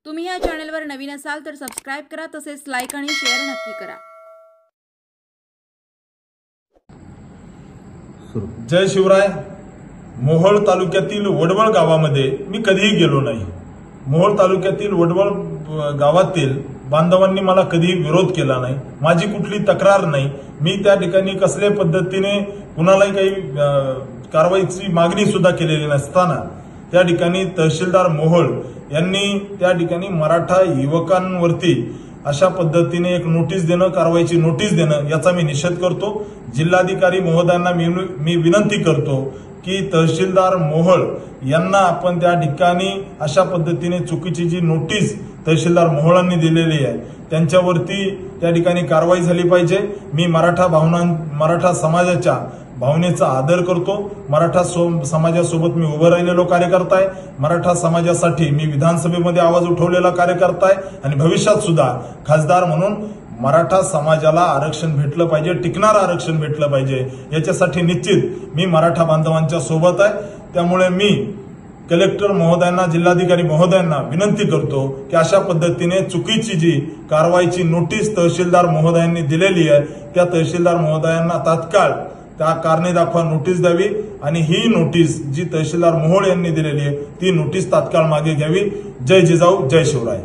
तुम्ही या चॅनलवर नवीन असाल तर सबस्क्राइब करा, तसेच लाईक आणि शेअर नक्की करा। जय शिवराय। मोहोळ तालुक्यातील वडवळ गावामध्ये मी कधीही गेलो नाही। मोहोळ तालुक्यातील वडवळ गावातील बांधवांनी मला कधीही विरोध केला नाही, माझी कुठली तक्रार नाही। मी त्या ठिकाणी कसल्या पद्धतीने कुणालाही काही कारवाईची मागणी सुद्धा केलेली नसताना त्या ठिकाणी तहसीलदार मोहोळ यांनी त्या ठिकाणी मराठा युवकांवरती अशा पद्धतीने एक नोटीस देणं, कारवाईची नोटीस देणं याचा मी निषेध करतो। जिल्हाधिकारी महोदयांना मी विनंती करतो की तहसीलदार मोहोळ यांना आपण त्या ठिकाणी अशा पद्धतीने चुकीची जी नोटीस तहसीलदार मोहोळांनी दिलेली आहे त्यांच्यावरती त्या ठिकाणी कारवाई झाली पाहिजे। मी मराठा समाजाच्या भावनेचा आदर करतो। मराठा समाजासोबत मी उभं राहिलेलो कार्यकर्ता आहे। मराठा समाजासाठी मी विधानसभेमध्ये आवाज उठवलेला कार्यकर्ता आहे आणि भविष्यात सुद्धा खासदार म्हणून मराठा समाजाला आरक्षण भेटलं पाहिजे, टिकणारं आरक्षण भेटलं पाहिजे, याच्यासाठी निश्चित मी मराठा बांधवांच्या सोबत आहे। त्यामुळे मी कलेक्टर महोदयांना, जिल्हाधिकारी महोदयांना विनंती करतो की अशा पद्धतीने चुकीची जी कारवाईची नोटीस तहसीलदार महोदयांनी दिलेली आहे त्या तहसीलदार महोदयांना तात्काळ त्या कारणे दाखवा नोटीस द्यावी आणि ही नोटीस जी तहसीलदार मोहोळ यांनी दिलेली आहे ती नोटीस तात्काळ मागे घ्यावी। जय जिजाऊ, जय शिवराय।